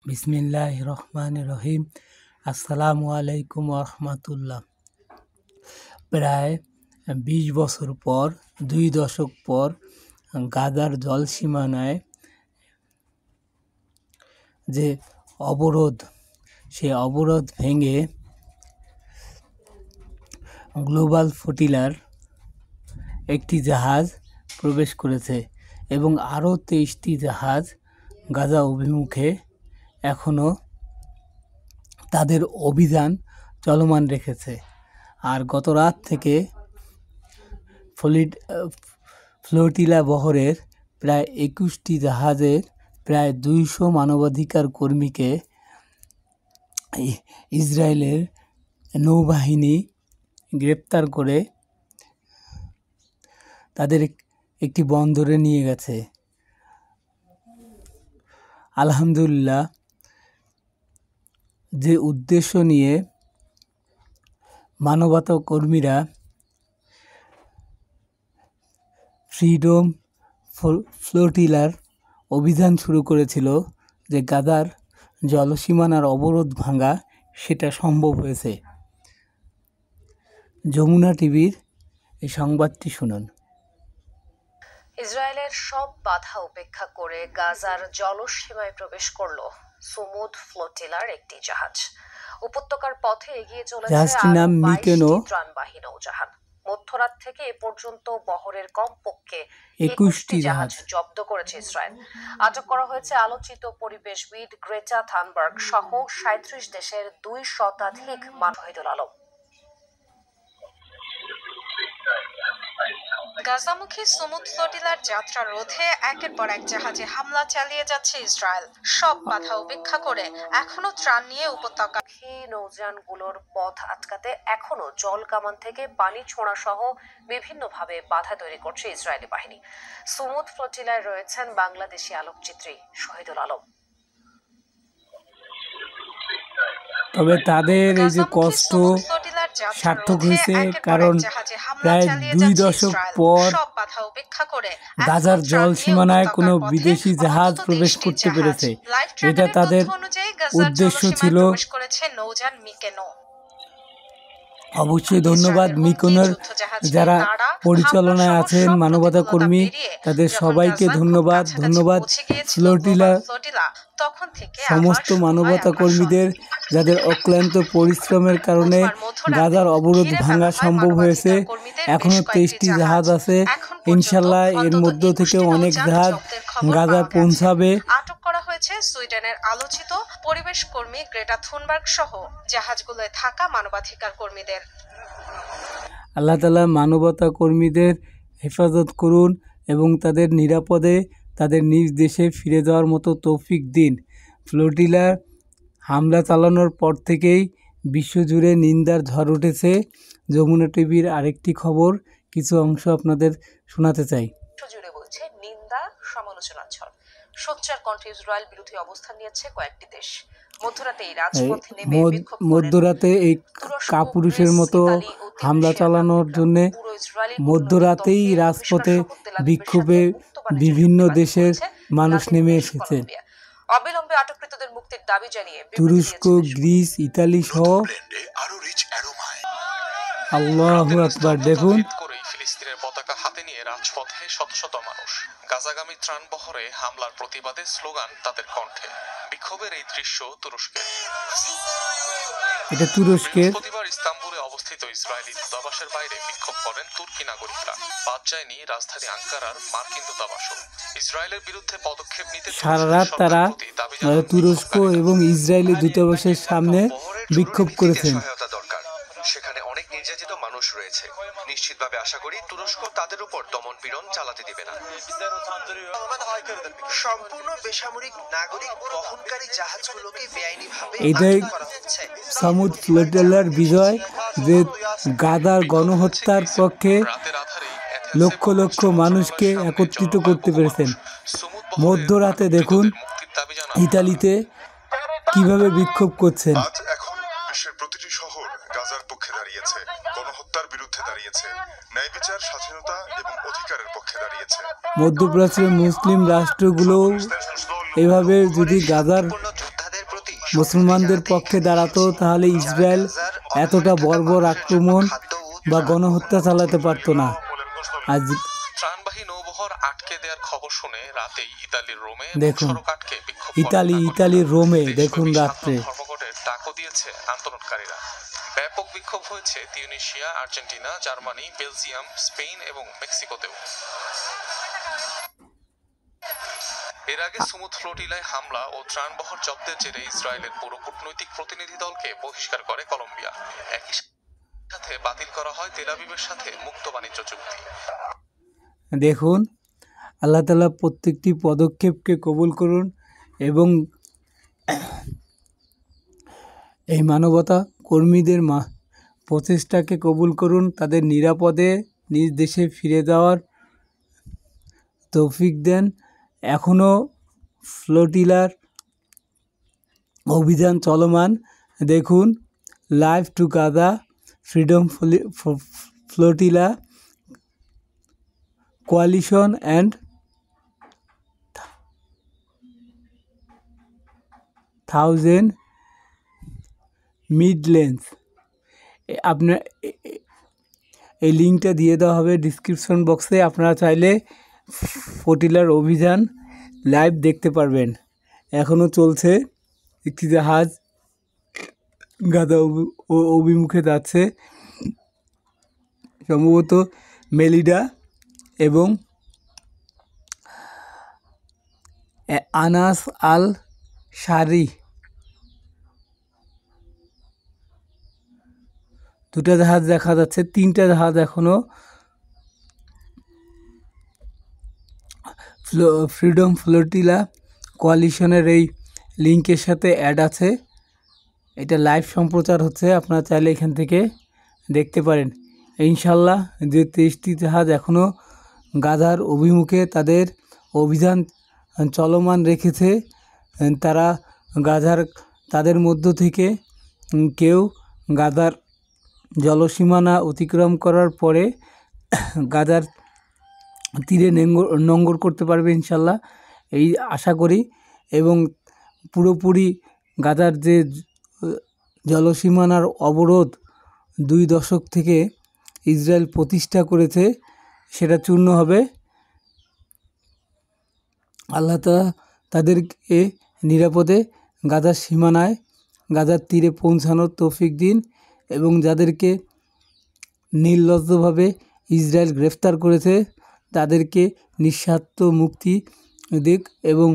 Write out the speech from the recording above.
বিসমিল্লাহির রহমানির রহিম। আসসালামু আলাইকুম রহমতুল্লাহ। প্রায় ২০ বছর পর, ২ দশক পর গাজার জল সীমানায় যে অবরোধ, সে অবরোধ ভেঙে গ্লোবাল ফ্লোটিলার একটি জাহাজ প্রবেশ করেছে এবং আরও ২৩টি জাহাজ গাজা অভিমুখে এখনও তাদের অভিযান চলমান রেখেছে। আর গত রাত থেকে ফ্লোটিলা বহরের প্রায় ২১টি জাহাজের প্রায় ২০০ মানবাধিকার কর্মীকে ইসরায়েলের নৌবাহিনী গ্রেপ্তার করে তাদের একটি বন্দরে নিয়ে গেছে। আলহামদুলিল্লাহ, যে উদ্দেশ্য নিয়ে মানবতা কর্মীরা ফ্রিডম ফ্লোটিলার অভিযান শুরু করেছিল, যে গাজার জলসীমানার অবরোধ ভাঙা, সেটা সম্ভব হয়েছে। যমুনা টিভির এই সংবাদটি শুনুন। ইসরায়েলের সব বাধা উপেক্ষা করে গাজার জলসীমায় প্রবেশ করল সুমুদ ফ্লোটিলার একটি জাহাজ। উপত্যকার পথে এগিয়ে চলেছে ত্রাণবাহী নৌজাহাজ। মধ্যরাত থেকে এ পর্যন্ত বহরের কমপক্ষে ২১টি জাহাজ জব্দ করেছে ইসরায়েল। আটক করা হয়েছে আলোচিত পরিবেশবিদ গ্রেটা থানবার্গ সহ ৩৭ দেশের ২ শতাধিক শহীদুল আলম। গাজামুখী সুমুদ ফ্লোটিলার যাত্রা রোধে একের পর এক জাহাজে হামলা চালিয়ে যাচ্ছে ইসরায়েল। সব বাধা উপেক্ষা করে এখনো ত্রাণ নিয়ে উপত্যকা নৌযানগুলোর পথ আটকাতে এখনো জল কামান থেকে পানি ছোঁড়া সহ বিভিন্নভাবে বাধা তৈরি করছে ইসরায়েলি বাহিনী। সুমুদ ফ্লোটিলায় রয়েছেন বাংলাদেশি আলোকচিত্রী শহীদুল আলম। তবে তাদের এই যে কষ্ট সার্থক হয়েছে, কারণ প্রায় ২ দশক পর গাজার জল সীমানায় কোনো বিদেশি জাহাজ প্রবেশ করতে পেরেছে। এটা তাদের উদ্দেশ্য ছিল। অবশ্যই ধন্যবাদ মিকোনোর যারা পরিচালনায় আছেন, মানবতা কর্মী, তাদের সবাইকে ধন্যবাদ। ফ্লোটিলা সমস্ত মানবতা কর্মীদের, যাদের অক্লান্ত পরিশ্রমের কারণে গাজার অবরোধ ভাঙা সম্ভব হয়েছে। এখনো ২৩টি জাহাজ আছে, ইনশাল্লাহ এর মধ্য থেকে অনেক জাহাজ গাজা পৌঁছাবে। আটক করা হয়েছে সুইডেনের আলোচিত পরিবেশ কর্মী গ্রেটা থুনবার্গ সহ জাহাজগুলোয় থাকা মানবাধিকার কর্মীদের। আল্লাহ তাআলা মানবতা কর্মীদের হেফাজত করুন এবং তাদের নিরাপদে তাদের নিজ দেশে ফিরে যাওয়ার মতো তৌফিক দিন। ফ্লোটিলার হামলা চালানোর পর থেকেই বিশ্বজুড়ে নিন্দার ঝড় উঠেছে। যমুনা টিভির আরেকটি খবর কিছু অংশ আপনাদের শোনাতে চাই। বিশ্বজুড়ে বলছে নিন্দা, সমালোচনার ঝড়। সোচ্চার কণ্ঠে ইসরায়েল বিরোধী অবস্থান নিয়েছে কয়েকটি দেশ। মধ্যরাতে এই কাপুরুষের মতো হামলা চালানোর জন্য মধ্যরাতেই রাজপথে বিক্ষোভে বিভিন্ন দেশের মানুষ নেমে এসেছে। অবিলম্বে আটককৃতদের মুক্তির দাবি জানিয়ে তুরস্ক, গ্রিস, ইতালি সহ আল্লাহু আকবার। দেখুন, ফিলিস্তিনের পতাকা হাতে নিয়ে রাজপথে শত শত মানুষ। গাজাগামী ত্রাণ বহরে হামলার প্রতিবাদে স্লোগান তাদের কণ্ঠে। বিক্ষোভের এই দৃশ্য তুরস্কের। এটা তুরস্কের। প্রতিবার ইস্তাম্বুলে অবস্থিত ইসরায়েলি দূতাবাসের বাইরে বিক্ষোভ করেন তুর্কি নাগরিকরা। বাদ যায়নি রাজধানী আঙ্কারার মার্কিন দূতাবাসও। ইসরায়েলের বিরুদ্ধে পদক্ষেপ নিতে সারা রাত তারা তুরস্ক এবং ইসরায়েলি দূতাবাসের সামনে বিক্ষোভ করেছেন। সেখানে অনেক নির্যাতিত মানুষ রয়েছে। নিশ্চিতভাবে আশা করি তুরস্ক তাদের উপর দমন-পীড়ন চালাতে দিবে না। সম্পূর্ণ বেসামরিক নাগরিক বহনকারী জাহাজগুলোকে বেআইনিভাবে এটাই সুমুদ ফ্লোটিলার বিজয়, যে গাজার গণহত্যার পক্ষে লক্ষ লক্ষ মানুষকে একত্রিত করতে পেরেছেন। মধ্যরাতে দেখুন ইতালিতে কিভাবে বিক্ষোভ করছেন। বিশ্বের প্রতিটি শহর গাজার পক্ষে দাঁড়িয়েছে, গণহত্যার বিরুদ্ধে দাঁড়িয়েছে, ন্যায় বিচার, স্বাধীনতা এবং অধিকারের পক্ষে দাঁড়িয়েছে। মধ্যপ্রাচ্যের মুসলিম রাষ্ট্রগুলো এভাবে যদি গাজার মুসলমানদের পক্ষে দাঁড়াতো, তাহলে ইসরায়েল এতটা বর্বর আক্রমণ বা গণহত্যা চালাতে পারতো না। আজ ত্রাণবাহী নৌবহর আটকে দেওয়ার খবর শুনে রাতেই ইতালির রোমে দেখুন, সড়ক আটকে বিক্ষোভ ইতালির রোমে দেখুন রাত্রে ধর্মঘটের ডাকও দিয়েছে আন্দোলনকারীরা। ব্যাপক বিক্ষোভ হয়েছে Tunisia, Argentina, Germany, Belgium, Spain এবং মেক্সিকোতেও। এর আগে সুমুদ ফ্লোটিলায় হামলা ও ত্রাণবহর জব্দের জেরে ইসরায়েলের পুরো কূটনৈতিক প্রতিনিধি দলকে বহিষ্কার করে কলম্বিয়া। একই সাথে বাতিল করা হয় তেল আবিবের সাথে মুক্ত বাণিজ্য চুক্তি। দেখুন, আল্লাহ তাআলা প্রত্যেকটি পদক্ষেপকে কবুল করুন এবং এই মানবতা কর্মীদের প্রচেষ্টাকে কবুল করুন, তাদের নিরাপদে নিজ দেশে ফিরে যাওয়ার তৌফিক দেন। এখনও ফ্লোটিলার অভিযান চলমান। দেখুন, live two Gaza, freedom flotilla coalition and thousand Midlands. আপনার এই লিঙ্কটা দিয়ে দেওয়া হবে ডিসক্রিপশন বক্সে। আপনারা চাইলে ফ্লোটিলার অভিযান লাইভ দেখতে পারবেন। এখনও চলছে, একটি জাহাজ গাজা অভিমুখে যাচ্ছে, সম্ভবত মেলিডা এবং আনাস আল শারি, দুটা জাহাজ দেখা যাচ্ছে। তিনটা জাহাজ এখনও ফ্রিডম ফ্লোটিলা কোয়ালিশনের এই লিঙ্কের সাথে অ্যাড আছে। এটা লাইভ সম্প্রচার হচ্ছে, আপনারা চাইলে এখান থেকে দেখতে পারেন। ইনশাল্লাহ যে 23টি জাহাজ এখনও গাজার অভিমুখে তাদের অভিযান চলমান রেখেছে, তারা তাদের মধ্য থেকে কেউ গাজার জলসীমানা অতিক্রম করার পরে গাজার তীরে নোঙ্গর করতে পারবে ইনশাল্লাহ, এই আশা করি। এবং পুরোপুরি গাজার যে জলসীমানার অবরোধ 2 দশক থেকে ইসরায়েল প্রতিষ্ঠা করেছে, সেটা চূর্ণ হবে। আল্লাহ তাআলা তাদেরকে নিরাপদে গাজার সীমানায়, গাজার তীরে পৌঁছানোর তৌফিক দিন এবং যাদেরকে নির্লজ্জভাবে ইসরায়েল গ্রেফতার করেছে তাদেরকে নিঃস্বার্থ মুক্তি দিক এবং